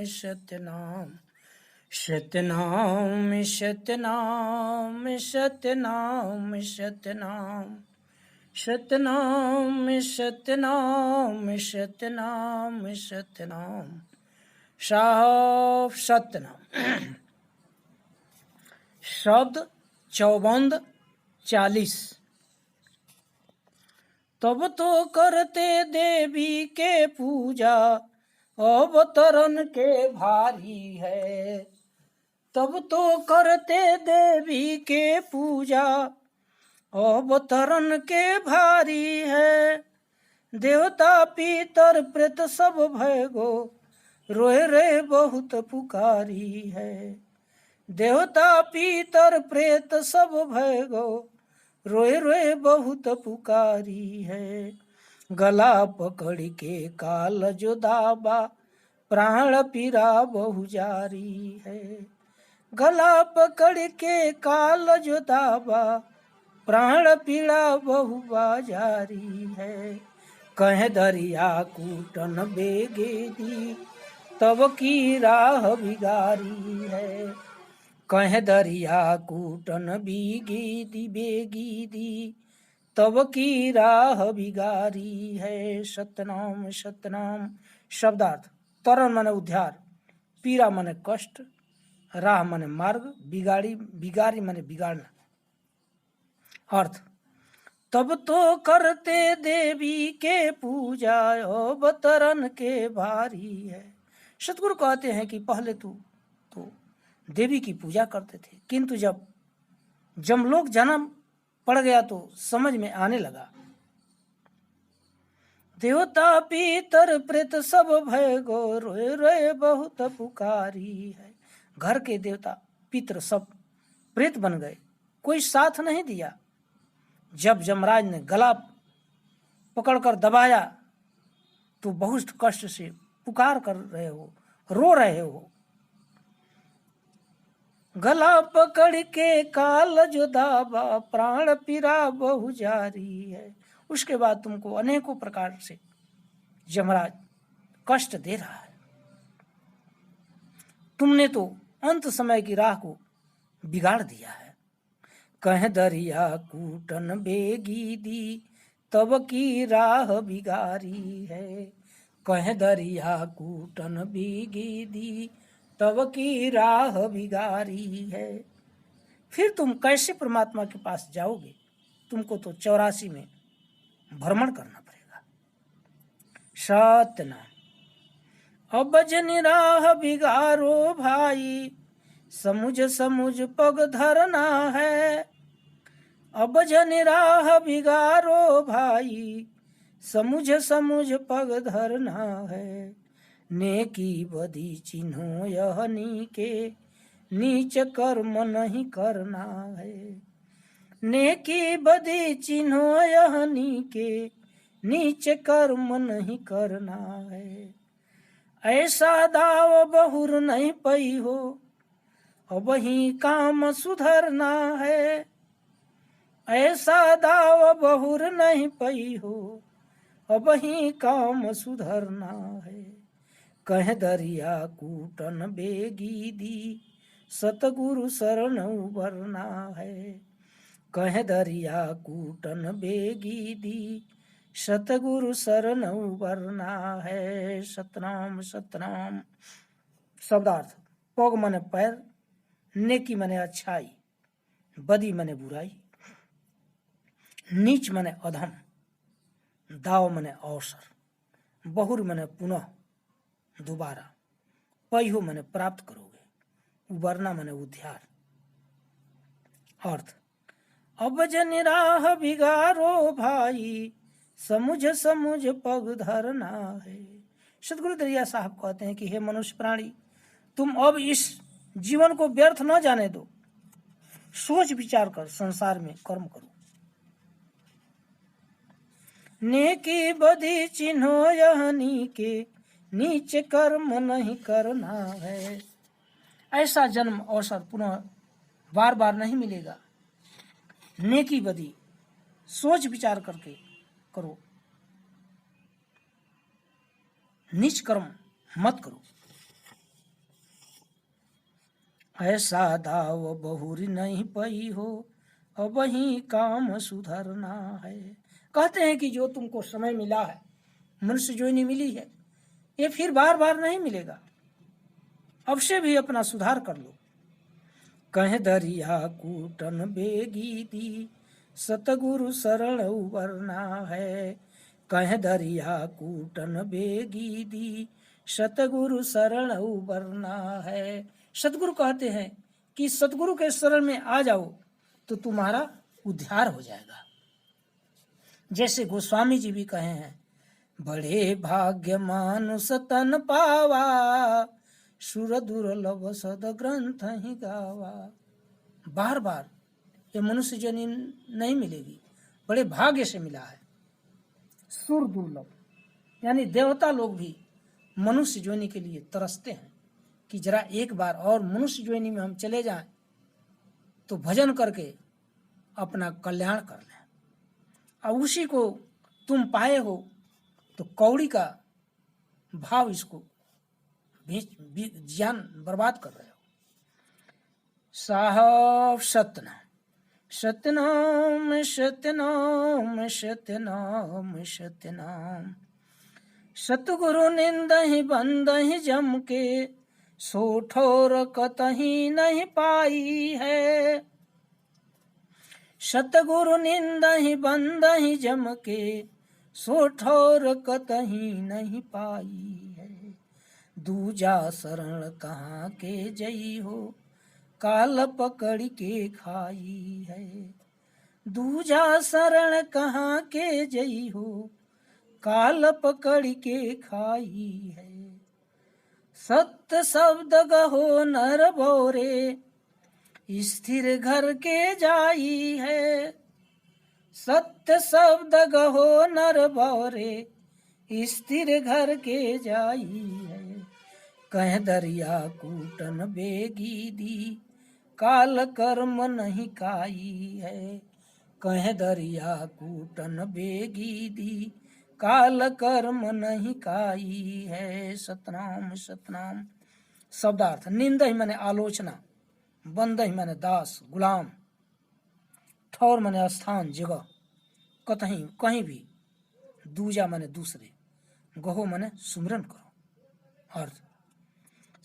सतनाम सतनाम सतनाम सतनाम सतनाम सतनाम सतनाम सतनाम सतनाम साफ सतनाम। शब्द चौबंद 40। तब तो करते देवी के पूजा अवतरण के भारी है। तब तो करते देवी के पूजा अवतरण के भारी है। देवता पितर प्रेत सब भयगो रोए रे बहुत पुकारी है। देवता पितर प्रेत सब भयगो रोए रोए बहुत पुकारी है। गला पकड़ के काल जो दाबा प्राण पीरा बहु जारी है। गला पकड़ के काल जो दाबा प्राण पीड़ा बहु बाजारी है। कह दरिया कूटन बेगेदी तब की राह बिगारी है। कह दरिया कूटन बीगीदी बेगीदी तब की राह बिगारी है। सतनाम सतनाम। शब्दार्थ तरण माने उद्धार, पीड़ा माने कष्ट, राह माने मार्ग, बिगारी माने बिगाड़ना। अर्थ तब तो करते देवी के पूजा अवतरण के भारी है। सतगुरु कहते हैं कि पहले तो देवी की पूजा करते थे, किंतु जब जमलोक जन्म पड़ गया तो समझ में आने लगा। देवता पितर प्रेत सब भय गो रोए रोए बहुत पुकारी है। घर के देवता पितर सब प्रेत बन गए, कोई साथ नहीं दिया। जब जमराज ने गला पकड़कर दबाया तो बहुत कष्ट से पुकार कर रहे हो, रो रहे हो। गला पकड़ के काल जो दाबा प्राण पीरा बहु जारी है। उसके बाद तुमको अनेकों प्रकार से यमराज कष्ट दे रहा है। तुमने तो अंत समय की राह को बिगाड़ दिया है। कह दरिया कूटन बेगी दी तब की राह बिगारी है। कह दरिया कूटन बेगी दी तब की राह बिगारी है। फिर तुम कैसे परमात्मा के पास जाओगे? तुमको तो 84 में भ्रमण करना पड़ेगा। सतनाम। अब जन राह बिगारो भाई समुझ समुझ पग धरना है। अब जन राह बिगारो भाई समुझ समुझ पग धरना है। नेकी बदी चिन्हो यह नीके नीच कर्म नहीं करना है। नेकी बदी चिन्हो यह नीके नीच कर्म नहीं करना है। ऐसा दाव बहुर नहीं पई हो अब ही काम सुधरना है। ऐसा दाव बहुर नहीं पई हो अब ही काम सुधरना है। कह दरिया कूटन बेगी दी सतगुरु शरण उबरना है। कह दरिया कूटन बेगी दी सतगुरु शरण उबरना है। सतनाम सतनाम। शब्दार्थ पग मने पैर, नेकी मने अच्छाई, बदी मने बुराई, नीच मने अधम, दाव मने अवसर, बहुर मने पुनः दोबारा, पैहो मने प्राप्त करोगे, उबरना मने उद्धार। अर्थ अब जन राह बिगारो भाई समुझ समुझ पग धरना है। सतगुरु दरिया साहब कहते हैं कि हे मनुष्य प्राणी, तुम अब इस जीवन को व्यर्थ न जाने दो। सोच विचार कर संसार में कर्म करो। नेकी बदी चिन्हो यह नीके नीच कर्म नहीं करना है। ऐसा जन्म अवसर पुनः बार बार नहीं मिलेगा। नेकी बदी सोच विचार करके करो, नीच कर्म मत करो। ऐसा दाव बहुरी नहीं पई हो, अब ही काम सुधरना है। कहते हैं कि जो तुमको समय मिला है, मनुष्य योनि मिली है, ये फिर बार बार नहीं मिलेगा, अब से भी अपना सुधार कर लो। कह दरिया कूटन बेगी दी, सतगुरु शरण उबरना है। कह दरिया कूटन बेगी दी, सतगुरु शरण उबरना है। सतगुरु कहते हैं कि सतगुरु के शरण में आ जाओ तो तुम्हारा उद्धार हो जाएगा। जैसे गोस्वामी जी भी कहे हैं, बड़े भाग्य मानुष तन पावा, सुर दुर्लभ सद ग्रंथ ही गावा। बार बार ये मनुष्य जन्म नहीं मिलेगी, बड़े भाग्य से मिला है। सुर दुर्लभ यानी देवता लोग भी मनुष्य योनि के लिए तरसते हैं कि जरा एक बार और मनुष्य योनि में हम चले जाएं तो भजन करके अपना कल्याण कर लें। और उसी को तुम पाए हो तो कौड़ी का भाव इसको ज्ञान बर्बाद कर रहे हो। साहब सत्यनाम सत्यनाम सत्यनाम सत्यनाम सत्यनाम, सतगुरु निंदहि बंदहि जम के, सो ठोर कतही नहीं पाई है। सतगुरु निंदहि बंदहि जम के, सो ठोर कतही नहीं पाई है। दूजा शरण कहाँ के जई हो, काल पकड़ के खाई है। दूजा शरण कहाँ के जई हो, काल पकड़ के खाई है। सत्य शब्द गहो नर बोरे, स्थिर घर के जाई है। सत्य शब्द गहो नर बोरे, स्थिर घर के जाई है। कह दरिया कूटन बेगी दी, काल कर्म नहीं काई है। कह दरिया कूटन बेगी दी, काल कर्म नहीं काई है। सतनाम सतनाम शब्दार्थ, निंद ही माने आलोचना, बंद ही माने दास गुलाम, ठौर माने स्थान जगह, कतहीं कहीं भी, दूजा माने दूसरे, गहो माने सुमिरन करो। अर्थ,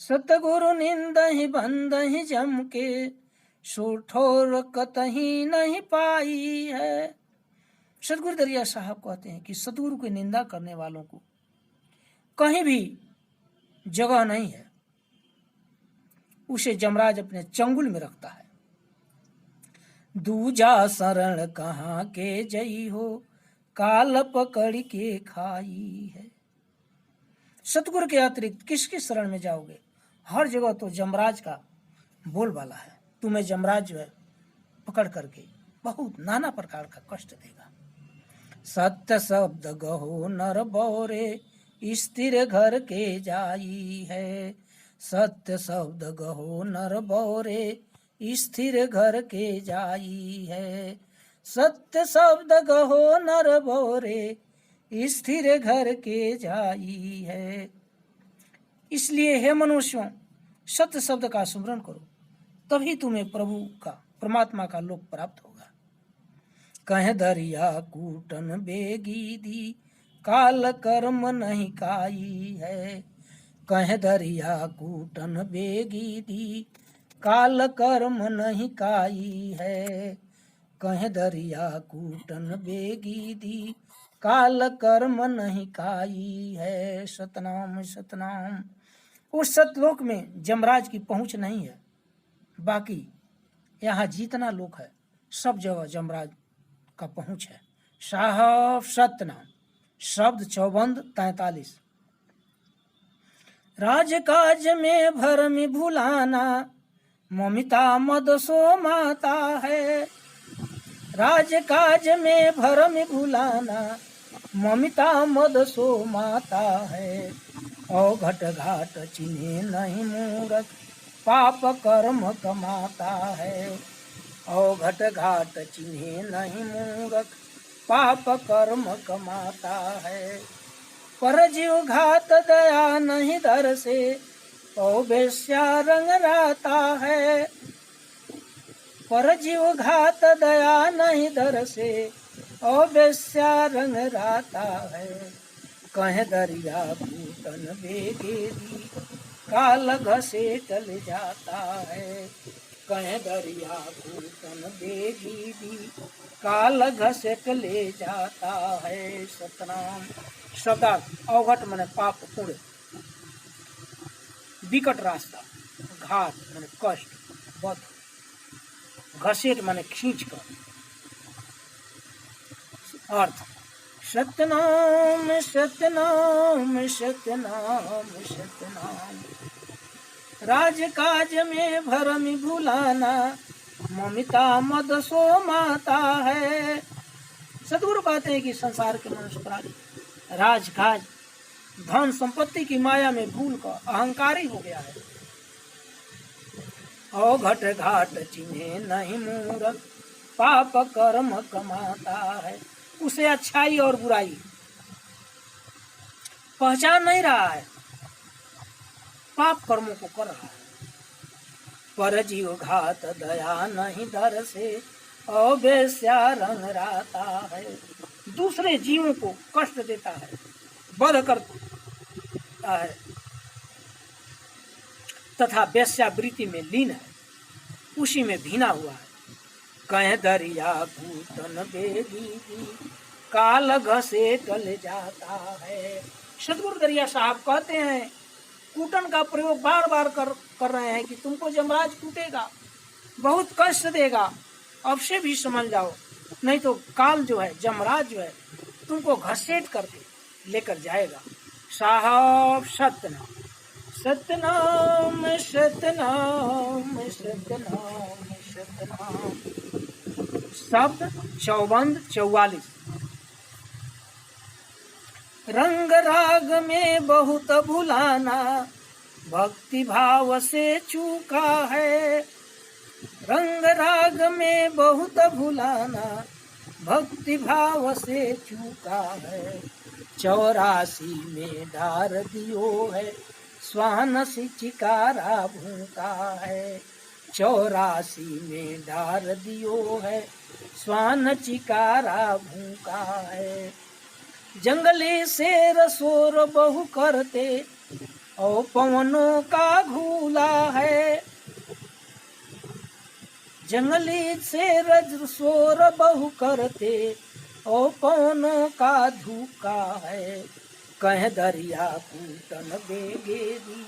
सतगुरु निंदहि बंदहि जम के, सो ठोर कतही नहीं पाई है। सतगुरु दरिया साहब कहते हैं कि सतगुरु की निंदा करने वालों को कहीं भी जगह नहीं है, उसे जमराज अपने चंगुल में रखता है। दूजा शरण कहाँ के जई हो, काल पकड़ के खाई है। सतगुरु के अतिरिक्त किसकी शरण में जाओगे? हर जगह तो जमराज का बोलबाला है, तुम्हें जमराज जो है पकड़ करके बहुत नाना प्रकार का कष्ट देगा। सत्य शब्द गहो नर बोरे, स्थिर घर के जाई है। सत्य शब्द गहो नर बोरे, स्थिर घर के जाई है। सत्य शब्द गहो नर बोरे, स्थिर घर के जाई है। इसलिए हे मनुष्यों, सत्य शब्द का सुमरण करो, तभी तुम्हें प्रभु का, परमात्मा का लोक प्राप्त होगा। कह दरिया कूटन बेगी दी, काल कर्म नहीं काई है। कह दरिया कूटन बेगी दी, काल कर्म नहीं काई है। कह दरिया कूटन बेगी दी, काल कर्म नहीं काई है। सतनाम सतनाम। उस सतलोक में जमराज की पहुंच नहीं है, बाकी यहाँ जितना लोक है सब जगह जमराज का पहुंच है। साहब सतनाम शब्द चौबंद 43। राजकाज में भरम भुलाना, ममिता मद सो माता है। राजकाज में भरम भुलाना, ममिता मद सो माता है। और घट घाट चिन्हे नहीं मूरख, पाप कर्म कमाता है। और घट घाट चिन्हे नहीं मूरख, पाप कर्म कमाता है। पर जीव घात दया नहीं दर से, ओ बेश्या रंग राता है, पर जीव घात दया नहीं दर से। ओ बेश्या रंग राता है, कहे दरिया घूटन बेगेरी, काल घसे टल जाता है। कहे दरिया घूटन बेगेरी, काल घसे टले जाता है। सतनाम। शब्दार्थ अवघट मने पाप पुण्य, विकट रास्ता, घात माने कष्ट, बध, घसीट माने खींच कर। अर्थ सत्यनाम सत्यनाम सत्यनाम सत्यनाम, राजकाज में भरम भुलाना, ममिता मद सो माता है। सदगुरु कहते हैं कि संसार के मनुष्य प्राणी राजकाज धन संपत्ति की माया में भूल कर अहंकारी हो गया है। ओ घट घाट चिन्हे नहीं मूरख, पाप कर्म कमाता है। उसे अच्छाई और बुराई पहचान नहीं रहा है, पाप कर्मों को कर रहा है। पर जीव घात दया नहीं दर से, ओ बेश्या रंग राता है। दूसरे जीवों को कष्ट देता है, वध करता है तथा वेश्यावृत्ति में लीन है, उसी में भीना हुआ है। कहे दरिया घूटन बेगी, काल घसे टल जाता है। सदगुरु दरिया साहब कहते हैं, कूटन का प्रयोग बार बार कर रहे हैं कि तुमको जमराज कूटेगा, बहुत कष्ट देगा, अब से भी समझ जाओ, नहीं तो काल जो है, जमराज जो है, तुमको घसीट करके लेकर जाएगा। साहब सत्यनाम सत्यनाम सत्यनाम सत्यनाम सत्यनाम। शब्द चौबंद 44। रंग राग में बहुत भुलाना, भक्ति भाव से चूका है। रंग राग में बहुत भुलाना, भक्ति भाव से चूका है। 84 में डार दियो है, स्वान सी चिकारा भूखा है। 84 में डार दियो है, स्वान चिकारा भूखा है। जंगली शेर शोर बहु करते, और पवनों का घूला है। जंगली शेर शोर बहु करते, और पवनों का धूका है। कह दरिया कूटन बेगेरी,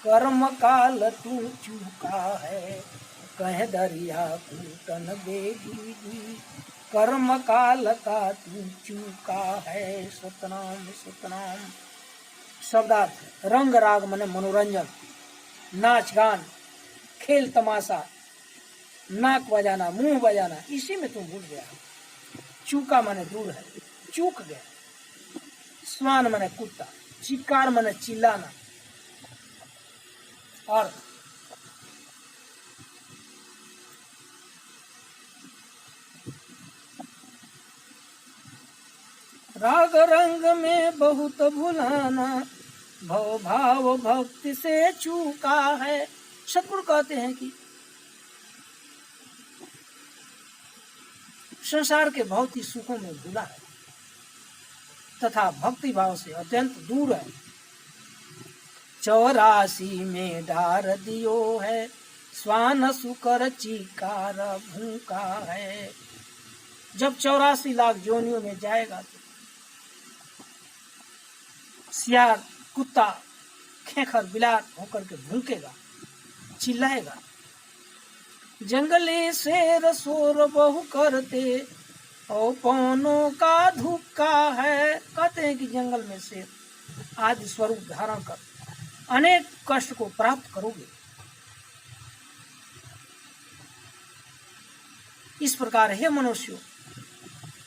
कर्म काल तू चूका है। कह दरिया कूटन बेगेरी, कर्म काल का तू चूका है। सतनाम सतनाम। शब्दार्थ रंग राग मने मनोरंजन, नाच गान, खेल तमाशा, नाक बजाना, मुंह बजाना, इसी में तुम भूल गया। चूका माने दूर है, चूक गया। स्वान माने कुत्ता, चिकार माने चिल्लाना। और राग रंग में बहुत भुलाना, भव भाव भक्ति से चूका है। सतगुरु कहते हैं कि संसार के भौतिक सुखों में भूला है तथा भक्ति भाव से अत्यंत दूर है। 84 में डार दियो है, स्वान सुकर चिकार भूखा है। जब 84 लाख जोनियों में जाएगा तो सियार, कुत्ता, खेखर, बिलाट होकर के भूखेगा, चिल्लाएगा। जंगली शेर शोर बहु करते, और पवनों का धुक्का है। कहते हैं कि जंगल में शेर आदि स्वरूप धारण कर अनेक कष्ट को प्राप्त करोगे। इस प्रकार हे मनुष्यों,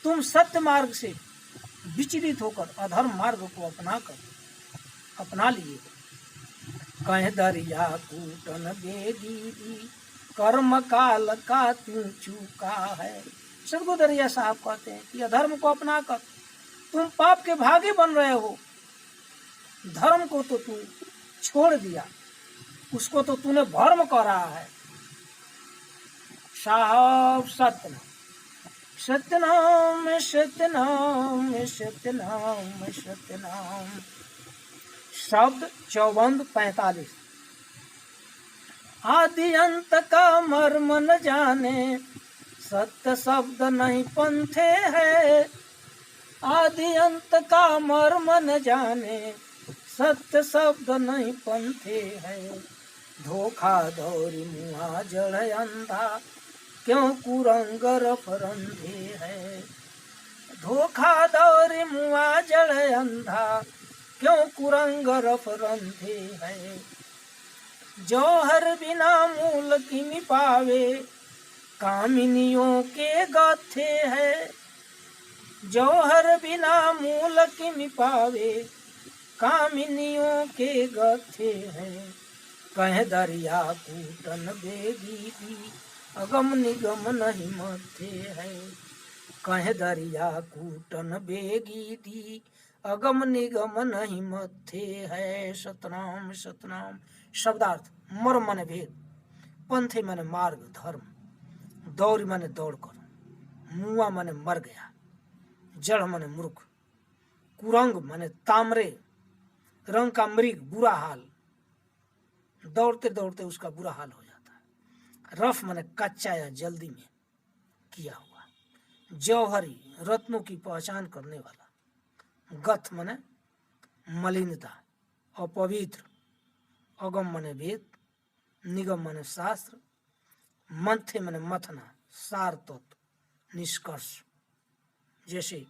तुम सत्य मार्ग से विचलित होकर अधर्म मार्ग को अपना लिए। कह दरिया कूटन बेदीदी, कर्म काल का तू चूका है। सदगुरु दरिया साहब कहते हैं कि अधर्म को अपना कर तुम पाप के भागी बन रहे हो। धर्म को तो तू छोड़ दिया, उसको तो तूने भर्म कह रहा है। साहब सत्यनाम सत्यनाम सत्यनाम सत्यनाम सत्यनाम। शब्द चौबंद 45। आदि अंत का मर्म न जाने, सत्य शब्द नहीं पंथे है। आदि अंत का मर्म न जाने, सत्य शब्द नहीं पंथे है। धोखा दौरी मुआ जड़ अंधा, क्यों कुरंग रफरंधे है। धोखा दौरी मुआ जड़ अंधा, क्यों कुरंग रफरंधे है। जौहर बिना मूल की पावे, कामिनियों के गाथे है। जौहर बिना मूल की पावे, कामिनियों के गाथे है। कह दरिया कूटन बेगी दी, अगम निगम नहीं मथे है। कह दरिया कूटन बेगी दी, अगम निगम नहीं मथे है। सतनाम सतनाम। शब्दार्थ मर्म माने भेद, पंथे माने मार्ग धर्म, दौड़ माने दौड़ कर, मुआ माने मर गया, जड़ माने मूर्ख, कुरंग माने तामरे रंग का मृग बुरा हाल, दौड़ते दौड़ते उसका बुरा हाल हो जाता है। रफ माने कच्चा या जल्दी में किया हुआ, जौहरी रत्नों की पहचान करने वाला, गथ माने मलिनता अपवित्र, अगम माने वेद, निगम माने शास्त्र, मंथे माने मथना सार तत्व निष्कर्ष। जैसे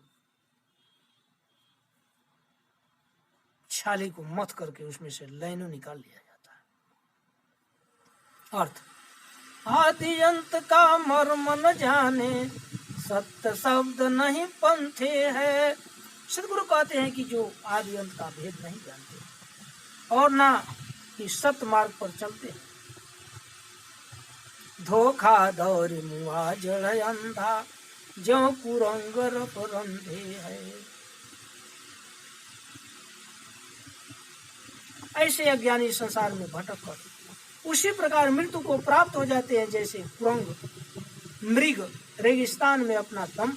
छाली को मथ करके उसमें से लाइनों निकाल लिया जाता है। अर्थ आदि अंत का मर्म न जाने, सत्य शब्द नहीं पंथे है। सदगुरु कहते हैं कि जो आदि अंत का भेद नहीं जानते और ना कि सत्य मार्ग पर चलते हैं। धोखा दौरी मुआ जड़ अंधा, जो कुरंग रफरंधे है। ऐसे अज्ञानी संसार में भटक कर उसी प्रकार मृत्यु को प्राप्त हो जाते हैं, जैसे कुरंग मृग रेगिस्तान में अपना दम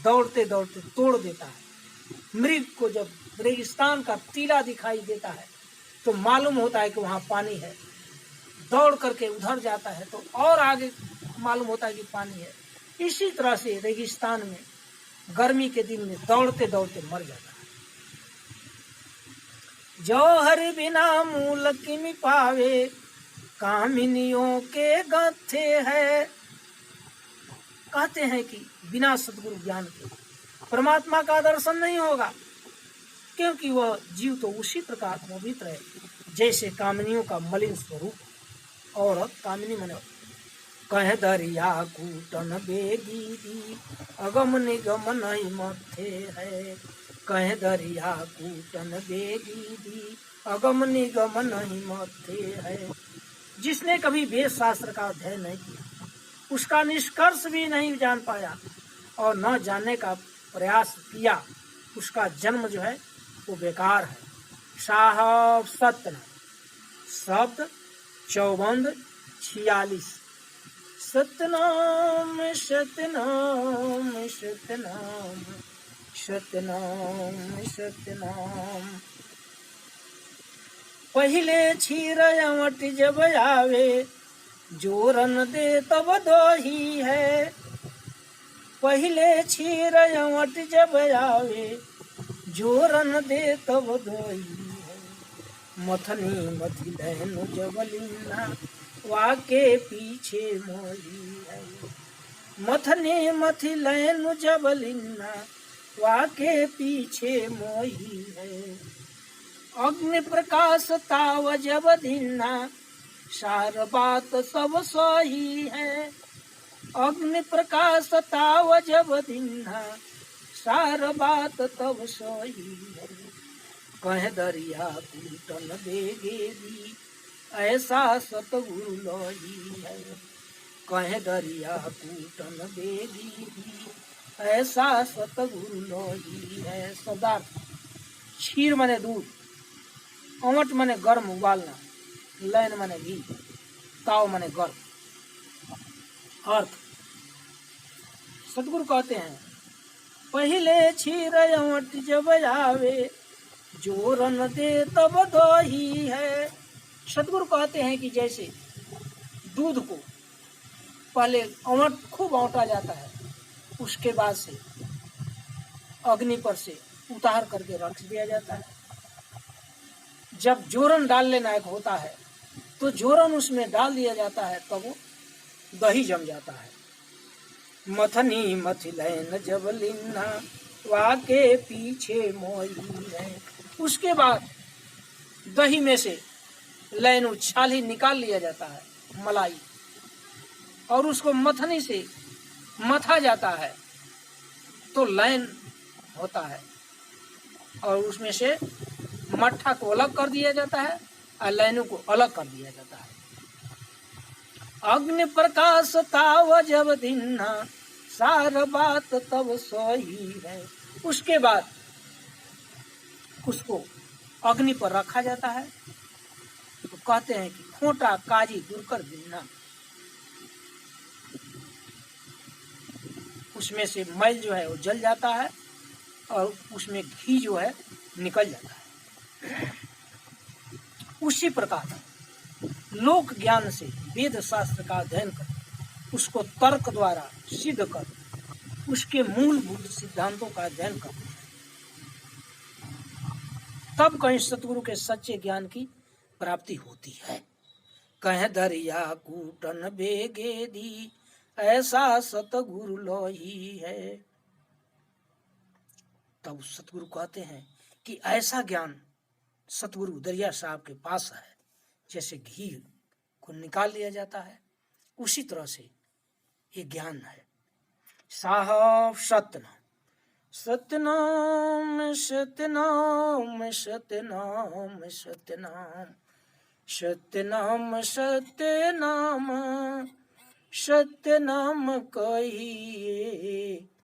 दौड़ते दौड़ते तोड़ देता है। मृग को जब रेगिस्तान का टीला दिखाई देता है तो मालूम होता है कि वहां पानी है, दौड़ करके उधर जाता है तो और आगे मालूम होता है कि पानी है। इसी तरह से रेगिस्तान में गर्मी के दिन में दौड़ते दौड़ते मर जाता है। जौहर बिना मूल की पावे, कामिनियों के गाथे है। कहते हैं कि बिना सद्गुरु ज्ञान के परमात्मा का दर्शन नहीं होगा, क्योंकि वह जीव तो उसी प्रकार पवित्र है जैसे कामिनियों का मलिन स्वरूप। और कामिनी मन कह दरिया कूटन बेगी दी, अगम निगम नहीं मथे है। कह दरिया कूटन बेगी दी, अगम निगम नहीं मथे है। जिसने कभी वेद शास्त्र का अध्ययन नहीं किया, उसका निष्कर्ष भी नहीं जान पाया और न जानने का प्रयास किया, उसका जन्म जो है वो बेकार है। साहब सत्यनाम। शब्द चौबंद 46। सतनाम सतनाम सतनाम सतनाम सतनाम। पहले क्षीर अमट जब आवे, जोरन दे तब दोही है। पहले क्षीर अमट जब आवे, जोरन दे तब दोही है। मथनी मथिलैन जबलिना, वाके पीछे मोही है। मथनी मथिलैन जबलिना, वाके पीछे मोही है। अग्नि प्रकाश ताव जब दिना, सार बात सब सही है। अग्नि प्रकाश ताव जब दिना, सार बात तब सही है। कह दरिया कूटन बेगेरी, ऐसा सतगुरु लोही है। कह दरिया कूटन बेगेरी, ऐसा सतगुरु लोही है। सदा क्षीर माने दूध, अमट माने गर्म उबालना, लैन माने घी, ताव माने गर्भ। अर्थ सतगुरु कहते हैं पहले क्षीर अवट जब आवे, जोरन दे तब दही है। सतगुरु कहते हैं कि जैसे दूध को पहले अवट खूब औंटा जाता है, उसके बाद से अग्नि पर से उतार करके रख दिया जाता है। जब जोरन डालने लायक होता है तो जोरन उसमें डाल दिया जाता है, तब वो दही जम जाता है। मथनी मथिलैन जब लिन्ना, वाके पीछे मोई है। उसके बाद दही में से लैन उछाली निकाल लिया जाता है, मलाई, और उसको मथनी से मथा जाता है तो लैन होता है, और उसमें से मट्ठा को अलग कर दिया जाता है और लैनों को अलग कर दिया जाता है। अग्नि प्रकाश ताव जब दिन्ना, सार बात तब सही है। उसके बाद उसको अग्नि पर रखा जाता है, तो कहते हैं कि खोटा काजी दुरकर दिन्ना, उसमें से मैल जो है वो जल जाता है और उसमें घी जो है निकल जाता है। उसी प्रकार लोक ज्ञान से वेद शास्त्र का अध्ययन कर, उसको तर्क द्वारा सिद्ध कर, उसके मूलभूत सिद्धांतों का अध्ययन कर, तब कहीं सतगुरु के सच्चे ज्ञान की प्राप्ति होती है। कह दरिया कूटन बेगे दी, ऐसा सतगुरु लोही है। तब सतगुरु कहते हैं कि ऐसा ज्ञान सतगुरु दरिया साहब के पास है। जैसे घी को निकाल लिया जाता है, उसी तरह से ये ज्ञान है। साहब सत्यनाम सत्यनाम सत्यनाम सत्यनाम सत्यनाम सत्यनाम सत्यनाम सत्यनाम कहिए,